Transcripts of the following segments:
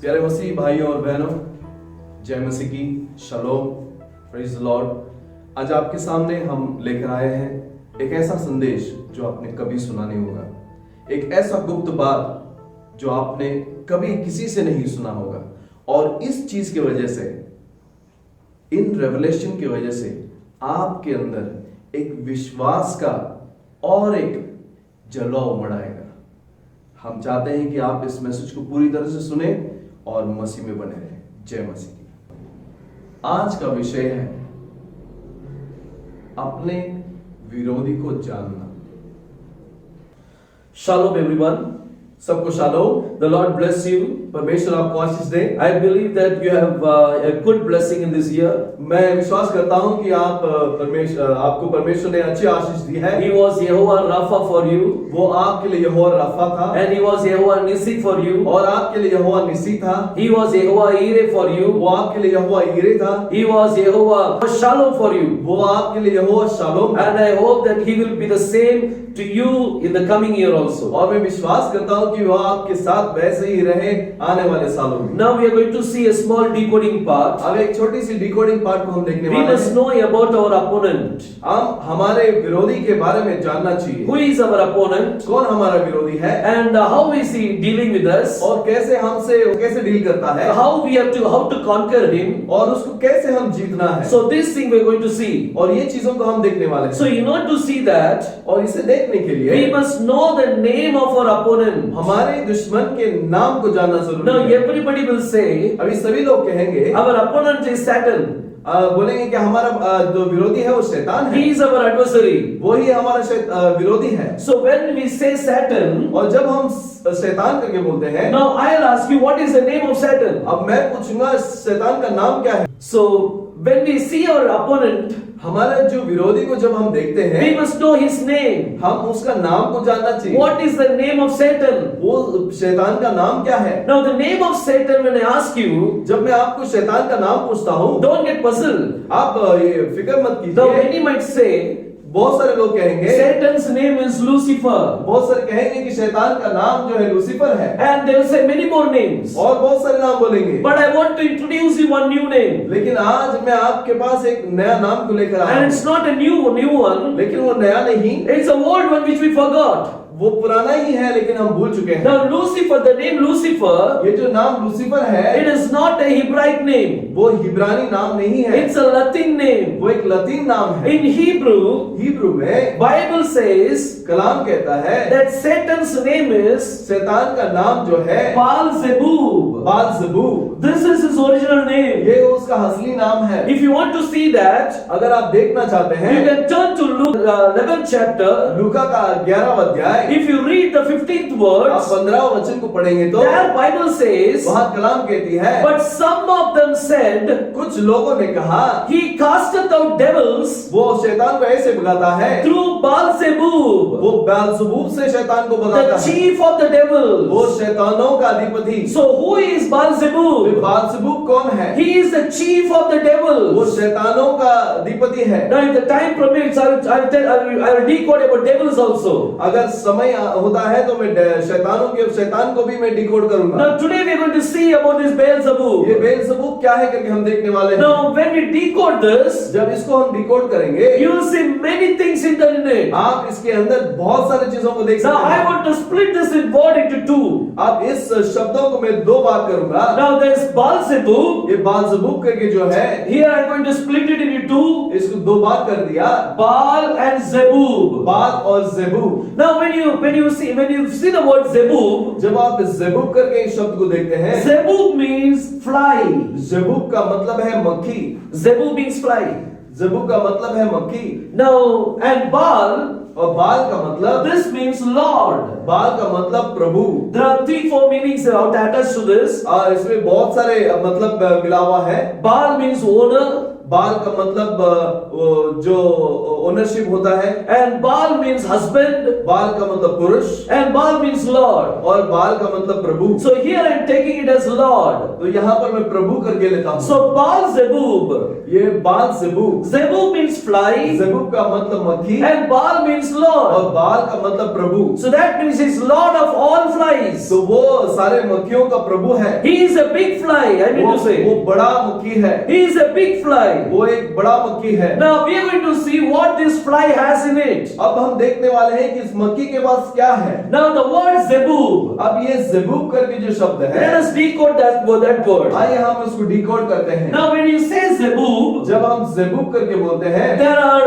प्यारे मसीह भाइयों और बहनों, जय मसीह की शालोम, प्रेज द लॉर्ड। आज आपके सामने हम लेकर आए हैं एक ऐसा संदेश जो आपने कभी सुना नहीं होगा, एक ऐसा गुप्त बात जो आपने कभी किसी से नहीं सुना होगा। और इस चीज की वजह से, इन रेवलेशन की वजह से आपके अंदर एक विश्वास का और एक जलवा उमड़ आएगा। हम चाहते हैं कि आप इस मैसेज को पूरी तरह से सुने और मसीह में बने रहें। जय मसीह की। आज का विषय है अपने विरोधी को जानना। शालोम एवरीवन, सबको shalom. The Lord bless you. परमेश्वर आपको आशीष दे। I believe that you have a good blessing in this year. मैं विश्वास करता हूं कि आपको परमेश्वर ने अच्छी आशीष दी है। He was Jehovah Rapha for you, वो आपके लिए यहोवा राफा था, and He was Jehovah Nissi for you. और आपके लिए यहोवा निसी था। He was Jehovah Ire for you. वो आपके लिए यहोवा ईरे था। He was Jehovah Shalom for you. वो आपके लिए यहोवा shalom. And I hope that He will be the same to you in the coming year also. और मैं विश्वास करता हूं कि वह आपके साथ वैसे ही रहे आने वाले सालों में। Now we are going to see a small decoding part. अब एक छोटी सी डिकोडिंग पार्ट को हम देखने We वाले must हैं। know about our opponent. हम हमारे विरोधी के बारे में जानना चाहिए। Who is our opponent? कौन हमारा विरोधी है And how is he dealing with us? और कैसे डील करता है, How to conquer him? और उसको कैसे हम जीतना है। So this thing we are going to see. और ये चीजों को हम देखने वाले हैं। So in order to see that, और इसे देखने के लिए we must know the name of our opponent. हमारे दुश्मन के नाम को जानना जरूरी Now है। everybody will say, अभी सभी लोग कहेंगे, our opponent is Satan. बोलेंगे कि हमारा जो विरोधी है वो शैतान है, He is our adversary. वही हमारा विरोधी है। So when we say Satan, और जब हम शैतान करके बोलते हैं, now I'll ask you, what is the name of Satan? अब मैं पूछूंगा शैतान का नाम क्या है। So when we see our opponent, हमारा जो विरोधी को जब हम देखते हैं, we must know his name. हम उसका नाम को जानना चाहिए। What is the name of Satan? वो शैतान का नाम क्या है। Now the name of Satan, when I ask you, जब मैं आपको शैतान का नाम पूछता हूँ, don't get puzzled. आप ये फिक्र मत Now कीजिए। many might say, बहुत सारे लोग कहेंगे, Satan's name is Lucifer. बहुत सारे कहेंगे कि शैतान का नाम जो है लूसीफर है, And they will say many more names. और बहुत सारे नाम बोलेंगे। But I want to introduce you one new name. लेकिन आज मैं आपके पास एक नया नाम को लेकर आया And हूँ। it's not a new one. लेकिन वो नया नहीं, It's an old one which we forgot. वो पुराना ही है, लेकिन हम भूल चुके हैं। Now Lucifer, the name Lucifer, ये जो नाम लूसीफर है, it is not a Hebraic name. वो हिब्रानी नाम नहीं है, It's a Latin name. वो एक लतीन नाम है। In Hebrew, हिब्रू में Bible says कलाम कहता है that Satan's name is शैतान का नाम जो है Baal-zebub. बालज़बूब। This is his original name. ये उसका असली नाम है। If you want to see that, अगर आप देखना चाहते you हैं, can turn to Luke 11th chapter. लूका का 11वां अध्याय, If you read the 15th आप words, 15वां वचन को पढ़ेंगे तो there Bible says, वहाँ कलाम कहती है, but some of them said, कुछ लोगों ने कहा, he casteth out devils वो शैतान को ऐसे भगाता है, through Baal-zebub, वो बालज़बूब से शैतान को भगाता the है, chief of the devils. वो शैतानों का अधिपति। So who is Baal-zebub? बालज़बूब कौन है? He is the chief of the वो devils. शैतानों का अधिपति है। Now if the time permits, I will decode about devils also. अगर समय होता है तो मैं शैतान को भी मैं डिकोड करूंगा। Now today we are going to see about this Beelzebub. ये बेलज़बूब क्या है करके हम देखने वाले हैं। Now when we decode this, जब इसको हम डिकोड करेंगे, you will see many things in it. आप इसके अंदर बहुत सारी चीजों को देख Now सकते I हैं। want to split this word into two. अब इस शब्दों को मैं दो बार करूंगा। Now there is Baal-zebub. ये बालज़बूब करके जो है, Here I am going to split it into two. इसको दो बार कर दिया, Baal and Zebub. बाल और ज़ेबूब। Now when you see the word Zebub, जब आप ज़ेबूब करके इस शब्द को देखते हैं, Zebub means fly. ज़ेबूब का मतलब है मक्खी। Zebub means fly. ज़ेबूब का मतलब है मक्खी, Now and Baal, और बाल का मतलब, this means Lord. बाल का मतलब प्रभु। There are 3-4 meanings attached to this. और इसमें बहुत सारे मतलब मिला हुआ है। Baal means owner. बाल का मतलब जो ओनरशिप होता है, and Baal means husband, बाल का मतलब पुरुष, and Baal means Lord. और बाल का मतलब प्रभु। So here I am taking it as Lord. तो यहाँ पर मैं प्रभु करके लेता हूँ। So Baal Zebub. ये बाल ज़ेबूब, Zebub means fly, ज़ेबूब का मतलब मक्खी, and Baal means और Lord. बाल का मतलब प्रभु। So that means he's Lord of all flies. तो वो सारे मक्खियों का प्रभु है। He is a big fly, I mean to वो say. बड़ा मक्खी है, He is a big fly. वो एक बड़ा मक्खी है। Now we are going to see what this fly has in it. अब हम देखने वाले हैं कि इस मक्खी के पास क्या है। Now the word Zebub. अब ये ज़ेबूब करके जो शब्द Let है, us decode that word. आइए हम उसको डिकोड करते हैं। Now when you say Zebub, जब हम ज़ेबूब करके बोलते हैं, there are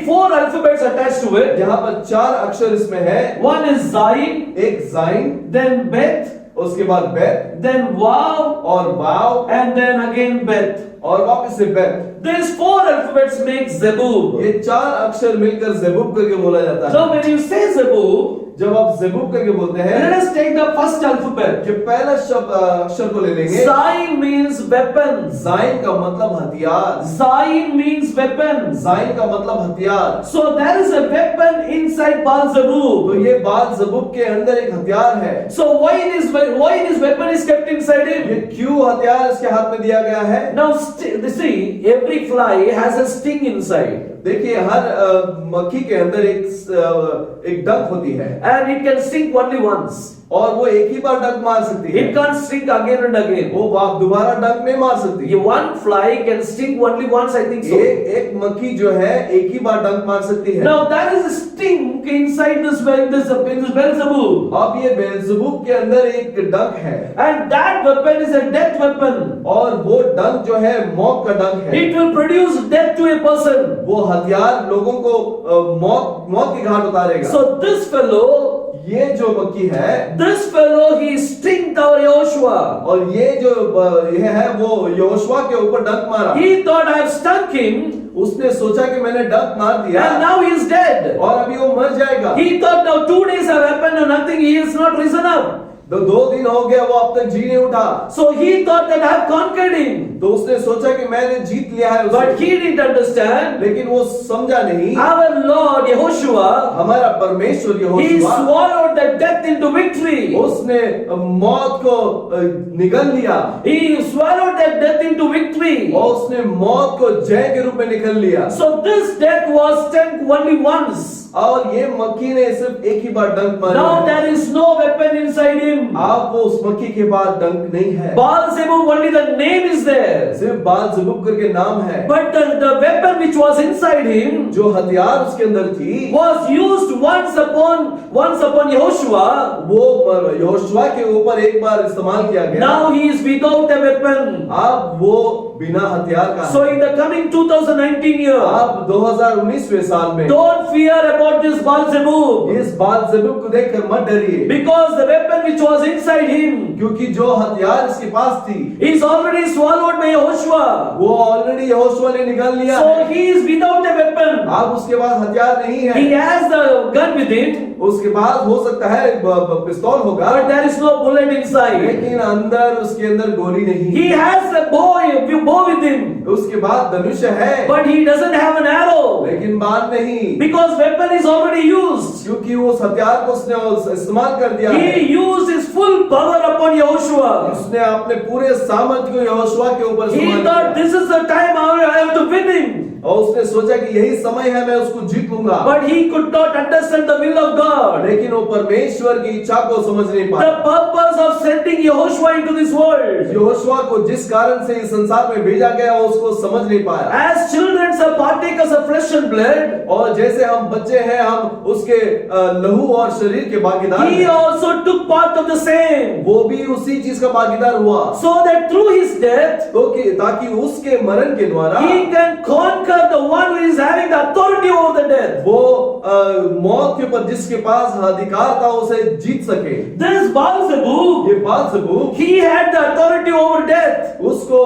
4 alphabets attached to it. यहाँ पर 4 अक्षर इसमें है। One is Zain, एक ज़ाइन, then Bet, उसके बाद बेत, then Waw, और वाव, and then again Bet. और वापस से बेत। These 4 alphabets make Zebub. ये 4 अक्षर मिलकर ज़ेबूब करके बोला जाता है। Now when you say Zebub, जब आप ज़ेबूब करके बोलते हैं, let us take the first alphabet. कि पहला शब्द अक्षर को ले लेंगे। Zain means weapons. ज़ाइन का मतलब हथियार, Zain means weapons. ज़ाइन का मतलब हथियार। So there is a weapon inside Baal तो Zebub. ये बाल ज़ेबूब के अंदर एक हथियार है। So why this weapon is kept inside ये him? क्यों हथियार इसके हाथ में दिया गया है? Now see, every fly has a sting inside. देखिए, हर मक्खी के अंदर एक डंक होती है, And it can sting only once. और वो एक ही बार डंक मार सकती है। It can't sting again and again. वो दोबारा डंक नहीं मार सकती। One fly can sting only once, I think so. एक मक्खी जो है एक ही बार डंक मार सकती है। Now there is a sting inside this Beelzebub. अब ये बेल्ज़ेबूब के अंदर एक डंक है, And that weapon is a death weapon. और वो डंक जो है मौत का डंक है। It will produce death to a person. वो हथियार लोगों को मौत की घाट उतारेगा। So this fellow, ये जो मक्खी है, he stinged our Joshua. और ये जो यह है वो यहोशुआ के ऊपर डंक मारा। He thought I have stung him, उसने सोचा कि मैंने डंक मार दिया and now he is dead. और अभी वो मर जाएगा। He thought now 2 days have happened and nothing, he is not risen up. तो 2 दिन हो गया, वो अब तक जी नहीं उठा। So he thought that I have conquered him. तो उसने सोचा कि मैंने जीत लिया है उसे। But he didn't understand. लेकिन वो समझा नहीं। Our Lord Yehoshua, हमारा परमेश्वर he Yehoshua, swallowed the death into victory. उसने मौत को निगल लिया, He swallowed that death into victory. और उसने मौत को जय के रूप में निगल लिया। So this death was stung only once. और ये मक्खी ने सिर्फ एक ही बार डंक मारा। Now there is no weapon inside him. आप वो उस मक्खी के बाद डंक नहीं है, Baal Zebub, only the name is there. सिर्फ बाल ज़ेबूब करके नाम है। But the weapon which was inside him जो हथियार उसके अंदर थी, was used once upon Yehoshua. वो यहोशुआ के ऊपर एक बार इस्तेमाल किया गया। Now he is without a weapon. अब वो बिना हथियार का So है। in the coming 2019 year, अब 2019वें साल में don't fear about this Baal Zebub, इस बाल ज़ेबूब को देखकर मत डरिए, because the weapon which was inside him क्योंकि जो हथियार इसके पास थी is already swallowed by Yehoshua. वो ऑलरेडी यहोशुआ ने निकाल लिया So है। he is without a weapon. अब उसके पास हथियार नहीं है। He has the gun with it, उसके पास हो सकता है पिस्तौल होगा, but there is no bullet inside. लेकिन अंदर उसके अंदर गोली नहीं। He has a bow with him, उसके बाद धनुष है, but he doesn't have an arrow, लेकिन बाण नहीं, because weapon is already used. क्योंकि वो हथियार को उसने इस्तेमाल कर दिया है। He used his full power upon Yehoshua. उसने अपने पूरे सामर्थ्य को यहोशुआ के ऊपर He इस्तेमाल thought किया, this is the time I have to win him. और उसने सोचा कि यही समय है, मैं उसको जीत लूंगा। But he could not understand the will of God. लेकिन वो परमेश्वर की इच्छा को समझ नहीं The पाया। purpose of sending Yehoshua into this world. Yehoshua को जिस कारण से इस संसार में भेजा गया वो उसको समझ नहीं पाया। As children are partakers of flesh and blood, और जैसे हम बच्चे हैं, हम उसके लहू और शरीर के भागीदार he हैं। also took part of the same. वो भी उसी चीज का भागीदार हुआ, So that through his death, तो ताकि उसके मरण के द्वारा he can conquer conquer the one who is having the authority over the death. वो मौत के ऊपर जिसके पास अधिकार था उसे जीत सके। This Beelzebub, ये बालज़बूब, he had the authority over death. उसको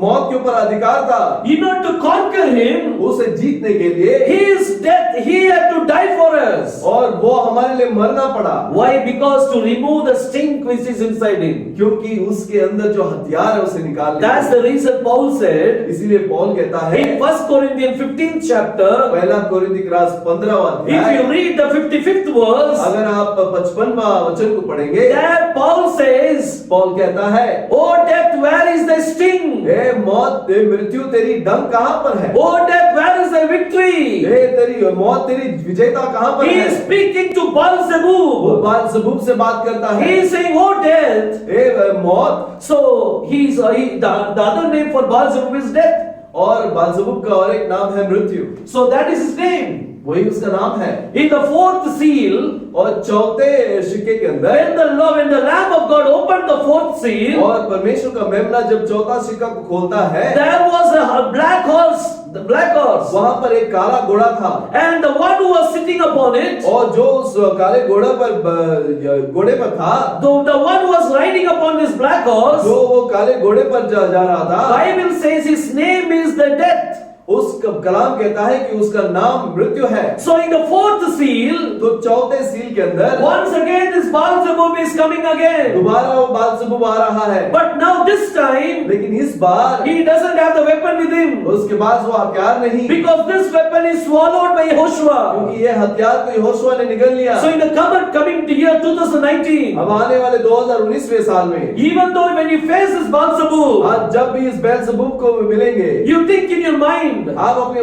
मौत के ऊपर अधिकार था। In order to conquer him, उसे जीतने के लिए his death, he had to die for us. और वो हमारे लिए मरना पड़ा। Why? Because to remove the stink which is inside him. क्योंकि उसके अंदर जो हथियार है उसे निकाल लिया। That's the reason Paul said इसीलिए पौल कहता है in 1 Corinthians 15th chapter, पहला कोरिन्थी क्रास 15वां if अध्याय, you read the 55th verse, अगर आप 55वां वचन को पढ़ेंगे, there Paul says, पौल कहता है, "O death, where is the sting? ए मौत, ए मृत्यु, तेरी डंक कहाँ पर है? O death, where is the victory?" ए तेरी मौत, तेरी विजेता कहाँ पर He है? is speaking to वो Beelzebub. बालज़बूब से बात करता He है। is saying, "O death." ए मौत, So the other name for Beelzebub is death. और बालज़बूब का और एक नाम है मृत्यु। So that is his name. वही उसका नाम है। In the fourth seal, और चौथे सिक्के के अंदर, when the Lamb of God opened the fourth seal, और परमेश्वर का मेमना जब चौथा सिक्का को खोलता है, there was a black horse, the black horse, वहां पर एक काला घोड़ा था, and the one who was sitting upon it, और जो उस काले घोड़े पर था, the one who was riding upon this black horse, जो वो काले घोड़े पर जा रहा था, Bible says his name is the death. उस कलाम कहता है कि उसका नाम मृत्यु है। So in the fourth seal, तो चौथे सील के अंदर once again this Beelzebub is coming again. दोबारा वो बालज़बूब आ रहा है, But now this time, लेकिन इस बार he doesn't have the weapon with him, उसके पास वो हथियार नहीं, because this weapon is swallowed by Joshua. क्योंकि ये हथियार तो यहोशुआ ने निगल लिया। So in the coming to year 2019, अब आने वाले 2019वें साल में, even though when you face this Beelzebub, आज जब भी इस बेलज़बूब को मिलेंगे, you think in your mind आप अपने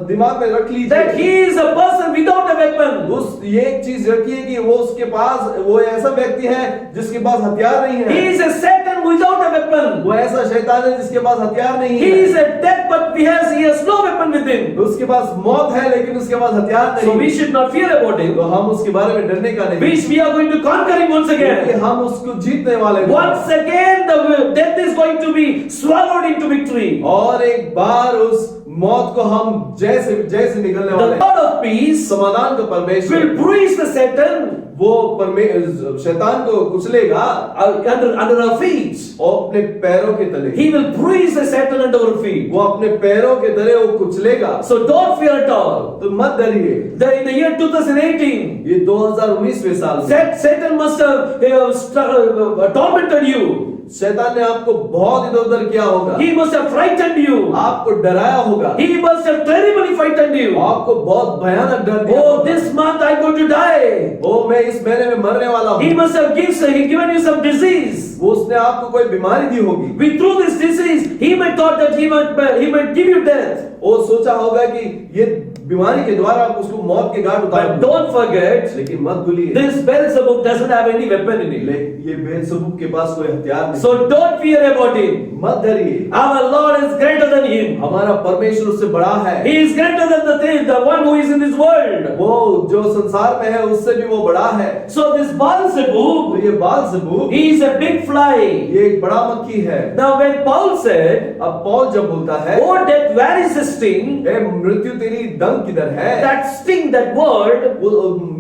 दिमाग में रख लीजिए that he is a person without a weapon. उस ये एक चीज रखिए कि वो उसके पास, वो ऐसा व्यक्ति है जिसके पास हथियार नहीं He है। is a Satan without a weapon. वो ऐसा शैतान है जिसके पास हथियार नहीं He है। is a death, but he has no weapon with him. उसके पास मौत है लेकिन उसके पास हथियार So we नहीं। should not fear about him. तो हम उसके बारे में डरने का नहीं, We are going to conquer him once क्योंकि again. हम उसको जीतने वाले हैं। Once again, the death is going to be swallowed into victory. और एक बार उस मौत को हम जैसे जैसे निकलने The वाले हैं। Lord of peace समाधान का परमेश्वर will bruise the Satan वो शैतान को कुचलेगा under our feet. और अपने पैरों के तले, He will bruise the Satan under our feet. वो अपने पैरों के तले वो कुचलेगा। So don't fear at all. तो मत डरिए। In the year 2018, ये 2019वें साल में Satan must have tormented you. शैतान ने आपको बहुत इधर-उधर किया होगा, He must have frightened you. आपको डराया होगा, He must have terribly frightened you. आपको बहुत भयानक डर दिया Oh, होगा। this month I'm going to die. ओ मैं इस महीने में मरने वाला He हूँ। must have given you some disease. वो उसने आपको कोई बीमारी दी होगी। Through this disease, he might thought that he might give you death. वो सोचा होगा कि ये बीमारी के द्वारा आप उसको मौत के घाट But उतार। don't forget, लेकिन मत भूलिए, this Beelzebub doesn't have any weapon in it. ये बेलज़बूब के पास कोई हथियार नहीं। So don't fear about him. मत डरिए, Our Lord is greater than him. हमारा परमेश्वर उससे बड़ा है। He is greater than the one who is in this world. वो जो संसार में है उससे भी वो बड़ा है। So this Beelzebub, तो ये बालज़बूब, he is a big fly. ये एक बड़ा मक्खी है। Now when Paul said, अब पौल जब बोलता है, "Oh death, where is the sting?" ए मृत्यु तेरी डंक किधर है? That sting, that word, वो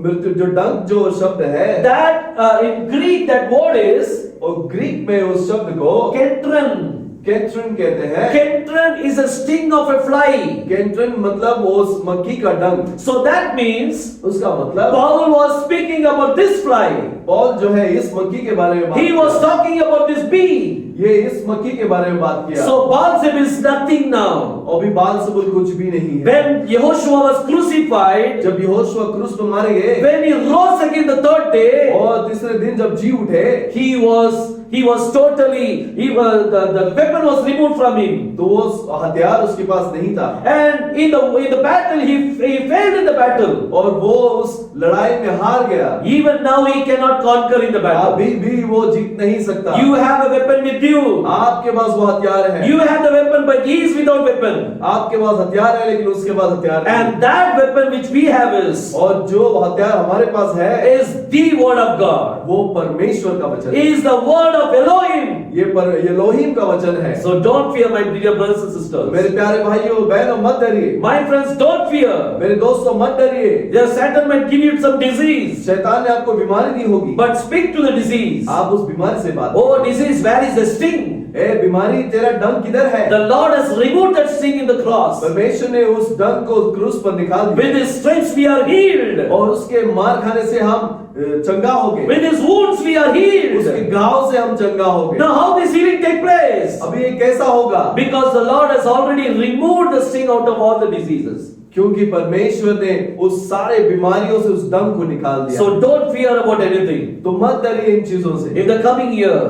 मृत्यु जो डंक जो शब्द है, that in Greek that word is और ग्रीक में उस शब्द को ketron. केंट्रन कहते हैं। Ketron is a sting of a fly. केंट्रन मतलब उस मक्खी का डंक। So that means उसका मतलब Paul was speaking about this fly. Paul जो है इस मक्खी के बारे में बात He was talking about this bee. ये इस मक्खी के बारे में बात किया। So Beelzebub is nothing now. अभी बालज़बूब कुछ भी नहीं है। When Yehoshua was crucified, जब यहोशुआ क्रूस पर मारे गए when he rose again the third day, और तीसरे दिन जब जी उठे, he was totally, the weapon was removed from him. तो वो हथियार उसके पास नहीं था And in the battle, he failed in the battle. और वो उस लड़ाई में हार गया। Even now he cannot conquer in the battle. अभी भी वो जीत नहीं सकता। You have a weapon with you. आपके पास वो हथियार है। You have the weapon, but he is without weapon. आपके पास हथियार है लेकिन उसके पास हथियार नहीं। And that weapon which we have is और जो हथियार हमारे पास है the word of God. वो परमेश्वर का वचन है। Is the word of Elohim. ये लोहीम का वचन है। So don't fear, my dear brothers and sisters. मेरे प्यारे भाइयों बहनों मत डरिए। My friends, don't fear. मेरे दोस्तों मत डरिए। The Satan might give you some disease, शैतान ने आपको बीमारी दी होगी, but speak to the disease. आप उस बीमारी से बात Oh disease, where is the sting? ए बीमारी तेरा डंक किधर है? The Lord has removed that sting in the cross. परमेश्वर ने उस डंक को क्रूस पर निकाल With दिया His stripes we are healed. और उसके मार खाने से हम चंगा हो गए। With His wounds we are उसके healed. घाव से हम चंगा हो गए। Now how this healing take place? अभी ये कैसा होगा? Because the Lord has already removed the sting out of all the diseases. क्योंकि परमेश्वर ने उस सारे बीमारियों से उस डंक को निकाल दिया। So don't fear about anything. तो मत डरिए इन चीजों से। In the coming year,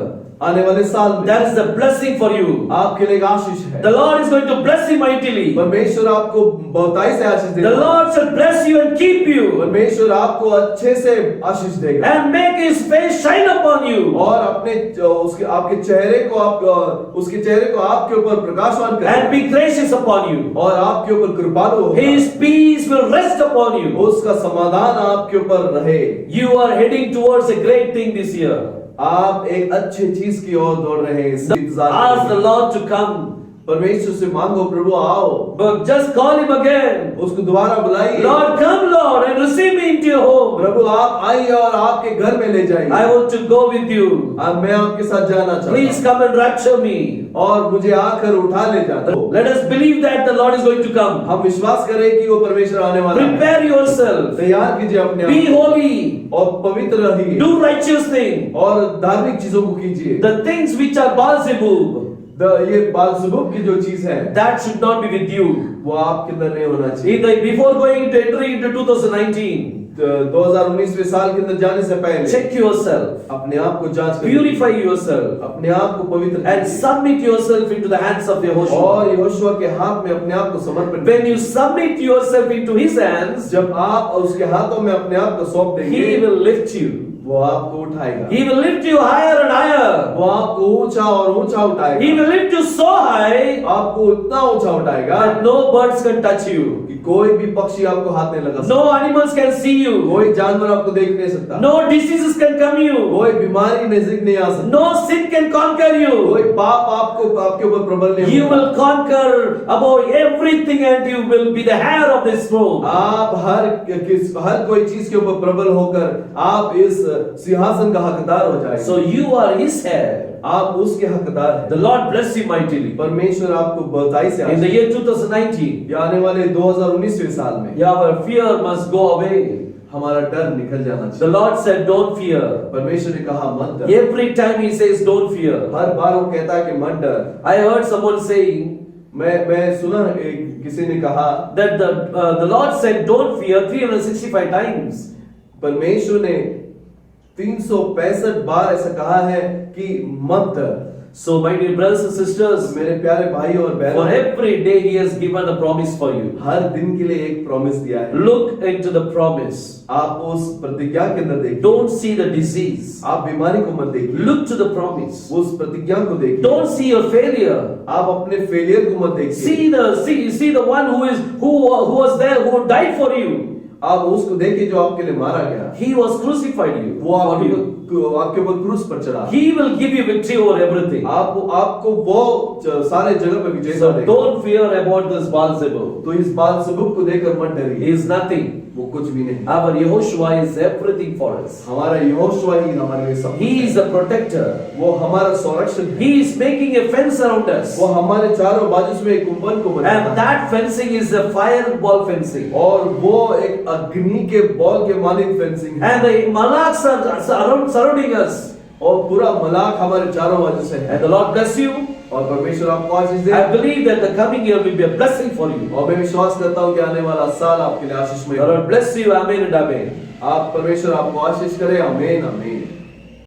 आने वाले साल में there is a blessing for you. आपके लिए एक आशीष है। The Lord is going to bless you mightily. परमेश्वर आपको बहुताई से आशीष The देगा। Lord shall bless you and keep you परमेश्वर आपको अच्छे से आशीष देगा and make His face shine upon you. और अपने उसके आपके चेहरे को उसके चेहरे को आपके ऊपर प्रकाशवान And करेगा be gracious upon you. और आपके ऊपर कृपालु होगा। His peace will rest upon you. उसका समाधान आपके ऊपर रहे। You are heading towards a great thing this year. आप एक अच्छी चीज की ओर दौड़ रहे हैं। इस इंतजार Ask the में। Lord to come. परमेश्वर से मांगो प्रभु आओ। But just call Him again. उसको दोबारा बुलाइए। Lord, come, Lord, and receive me into your home. प्रभु आप आइए और आपके घर में ले जाइए। I want to go with you. अब मैं आपके साथ जाना चाहता Please हूँ come and rapture me. और मुझे आकर उठा ले जाता हूँ। Let us believe that the Lord is going to come. हम विश्वास करें कि वो परमेश्वर आने वाला है। Prepare yourself. तैयार कीजिए अपने Be आप को holy. और पवित्र रहिए Do righteous things. और धार्मिक चीजों को कीजिए। The things which are Beelzebub, ये बालसबूब की जो चीज है that should not be with you. वो आपके अंदर नहीं होना चाहिए। Before going to entering into 2019, 2019वें साल के अंदर जाने से पहले check yourself. अपने आप को जांच करिए, Purify yourself. अपने आप को पवित्र And कीजिए submit yourself into the hands of Yehoshua. और यहोशुआ के हाथ में अपने आप को समर्पण When कीजिए। you submit yourself into His hands, जब आप उसके हाथों में अपने आप को सौंप देंगे He will lift you. वो आपको उठाएगा। He will lift you higher and higher. वो आपको ऊंचा और ऊंचा उठाएगा। He will lift you so high आपको इतना ऊंचा उठाएगा that no birds can touch you. कि कोई भी पक्षी आपको हाथ नहीं लगा सकता। No animals can see you. कोई जानवर आपको देख नहीं सकता। No diseases can come you. कोई बीमारी नजदीक नहीं आ सकती। No sin can conquer you. कोई पाप आपके ऊपर प्रबल नहीं You होगा। will conquer above everything and you will be the heir of this throne. आप हर कोई चीज के ऊपर प्रबल होकर आप इस सिंहासन का हकदार हो जाएंगे। So you are His heir. आप उसके हकदार हैं। The Lord bless you mightily. परमेश्वर आपको बहुताई से In the आशीष year 2019, दे। आने वाले 2019वें साल में our fear must go away. हमारा डर निकल जाना The चाहिए। Lord said, don't fear. परमेश्वर ने कहा मत डर। Every time He says, don't fear. हर बार वो कहता है कि मत डर। I heard someone saying मैं सुना किसी ने कहा that the Lord said, don't fear 365 times. परमेश्वर ने 365 बार ऐसा कहा है कि मत डर। So my dear brothers and sisters, मेरे प्यारे भाई और for बहनों, every day He has given a promise for you. हर दिन के लिए एक प्रॉमिस दिया है। Look into the promise. आप उस प्रतिज्ञा के अंदर देखिए। Don't see the disease. आप बीमारी को मत देखिए। Look to the promise. उस प्रतिज्ञा को देखिए। Don't see your failure. आप अपने फेलियर को मत देखिए। See the one who was there, who died for you. आप उसको देखिए जो आपके लिए मारा गया। He was crucified you. वो for you. आपके ऊपर क्रूस पर चढ़ा। He will give you victory over everything. आपको वो सारे जगह पे विजय So देगा। don't fear about this Beelzebub. तो इस बालसबूब को देखकर मत He डरिए। is nothing. वो कुछ भी नहीं। Our Yehoshua is everything for us. हमारा यहोशुआ ही हमारे लिए सब। He is a protector. वो हमारा संरक्षक है। He is making a fence around us. वो हमारे चारों बाजू से एक कुंपन को बनाता And है। that fencing is a fireball fencing. और वो एक अग्नि के बॉल के मानिक फेंसिंग है। And the malaks are surrounding us. और पूरा मलाक हमारे चारों बाजू से है। And the Lord bless you. और परमेश्वर आपको आशीष दे। I believe that the coming year will be a blessing for you. और मैं विश्वास करता हूँ कि आने वाला साल आपके लिए आशीषमय The होगा। Lord bless you. Amen and amen. आप परमेश्वर आपको आशीष करे। आमीन आमीन।